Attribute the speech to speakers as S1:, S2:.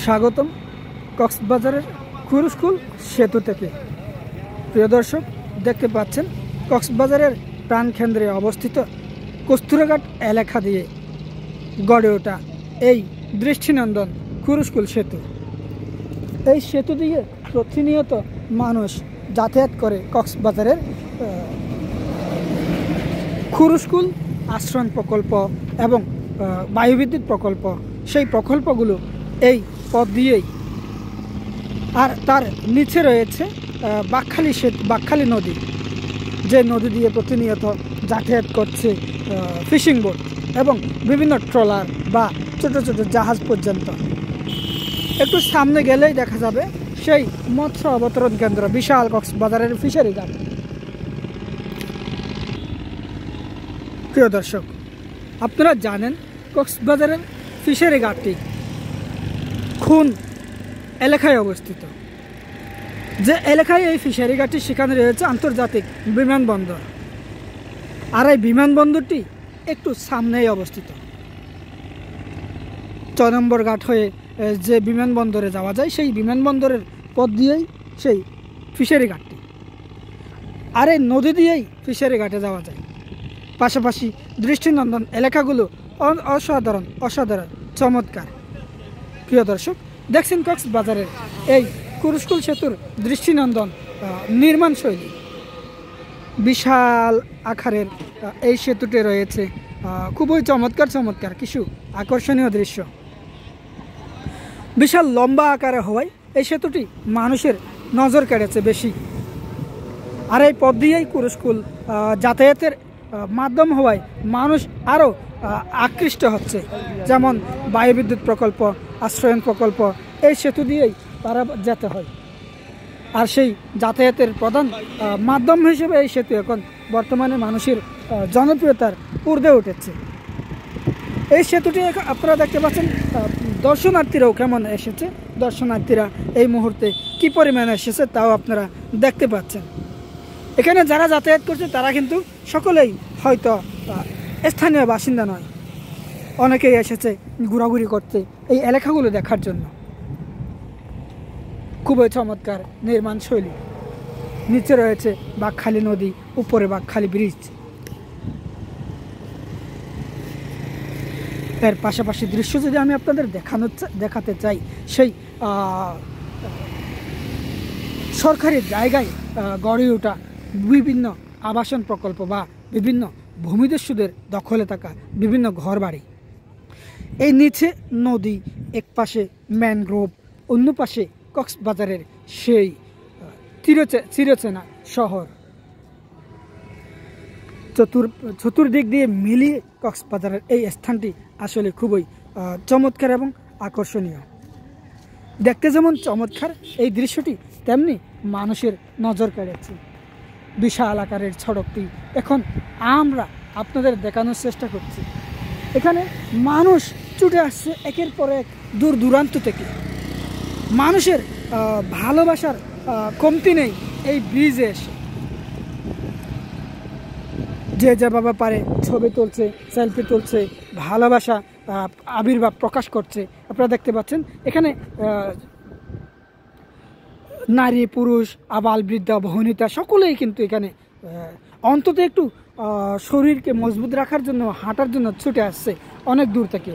S1: স্বাগতম কক্সবাজারের খুরুশকুল সেতু থেকে। প্রিয় দর্শক, দেখতে পাচ্ছেন কক্সবাজারের প্রাণকেন্দ্রে অবস্থিত কস্তুরঘাট এলাকা দিয়ে গড়ে ওঠা এই দৃষ্টিনন্দন খুরুশকুল সেতু। এই সেতু দিয়ে প্রতিনিয়ত মানুষ যাতায়াত করে কক্সবাজারের খুরুশকুল আশ্রয়ণ প্রকল্প এবং বায়ুবিদ্যুৎ প্রকল্প, সেই প্রকল্পগুলো এই পথ দিয়েই। আর তার নিচে রয়েছে বাকখালী নদী, যে নদী দিয়ে প্রতিনিয়ত যাতায়াত করছে ফিশিং বোট এবং বিভিন্ন ট্রলার বা ছোট ছোট জাহাজ পর্যন্ত। একটু সামনে গেলেই দেখা যাবে সেই মৎস্য অবতরণ কেন্দ্র, বিশাল কক্সবাজারের ফিশারি ঘাট। প্রিয় দর্শক, আপনারা জানেন কক্সবাজারের ফিশারি ঘাটটি খুন এলাকায় অবস্থিত। যে এলাকায় এই ফিশারি ঘাটটি, সেখানে রয়েছে আন্তর্জাতিক বিমানবন্দর। আর এই বিমানবন্দরটি একটু সামনেই অবস্থিত। 6 নম্বর ঘাট হয়ে যে বিমানবন্দরে যাওয়া যায়, সেই বিমানবন্দরের পথ দিয়েই সেই ফিশারি ঘাটটি। আর এই নদী দিয়েই ফিশারি ঘাটে যাওয়া যায়। পাশাপাশি দৃষ্টিনন্দন এলাকাগুলো অসাধারণ চমৎকার। প্রিয় দর্শক, দেখছেন কক্সবাজারের এই খুরুশকুল সেতুর দৃষ্টিনন্দন নির্মাণ শৈলী। বিশাল আকারের এই সেতুতে রয়েছে খুবই চমৎকার কিছু আকর্ষণীয় দৃশ্য। বিশাল লম্বা আকারে হওয়ায় এই সেতুটি মানুষের নজর কেড়েছে বেশি। আর এই পথ দিয়েই খুরুশকুল যাতায়াতের মাধ্যম হওয়ায় মানুষ আরও আকৃষ্ট হচ্ছে। যেমন বায়ুবিদ্যুৎ প্রকল্প, আশ্রয়ণ প্রকল্প, এই সেতু দিয়েই তারা যেতে হয়। আর সেই যাতায়াতের প্রধান মাধ্যম হিসেবে এই সেতু এখন বর্তমানে মানুষের জনপ্রিয়তার ঊর্ধ্বে উঠেছে। এই সেতুটি আপনারা দেখতে পাচ্ছেন, দর্শনার্থীরাও কেমন এসেছে, দর্শনার্থীরা এই মুহূর্তে কী পরিমাণে এসেছে তাও আপনারা দেখতে পাচ্ছেন। এখানে যারা যাতায়াত করছে তারা কিন্তু সকলেই হয়তো স্থানীয় বাসিন্দা নয়, অনেকেই এসেছে ঘোরাঘুরি করতে, এই এলাকাগুলো দেখার জন্য। খুবই চমৎকার নির্মাণ শৈলী। নিচে রয়েছে বাকখালী নদী, উপরে বাকখালী ব্রিজ। এর পাশাপাশি দৃশ্য যদি আমি আপনাদের দেখাতে চাই, সেই সরকারি জায়গায় গড়ে ওঠা বিভিন্ন আবাসন প্রকল্প বা বিভিন্ন ভূমিদস্যুদের দখলে থাকা বিভিন্ন ঘরবাড়ি। এই নিচে নদী, এক পাশে ম্যানগ্রোভ, অন্য পাশে কক্সবাজারের সেই চিরচেনা শহর। চতুর্দিক দিয়ে মিলিয়ে কক্সবাজারের এই স্থানটি আসলে খুবই চমৎকার এবং আকর্ষণীয়। দেখতে যেমন চমৎকার এই দৃশ্যটি, তেমনি মানুষের নজর কেড়েছে। বিশাল আকারের সড়কটি এখন আমরা আপনাদের দেখানোর চেষ্টা করছি। এখানে মানুষ ছুটে আসছে একের পর এক দূর দূরান্ত থেকে। মানুষের ভালোবাসার কমতি নেই এই ব্রিজে এসে। যে যেভাবে পারে ছবি তুলছে, সেলফি তুলছে, ভালোবাসা আবির্ভাব প্রকাশ করছে। আপনারা দেখতে পাচ্ছেন এখানে নারী, পুরুষ, আবাল, বৃদ্ধা, বনিতা সকলেই কিন্তু এখানে অন্তত একটু শরীরকে মজবুত রাখার জন্য, হাঁটার জন্য ছুটে আসছে অনেক দূর থেকে।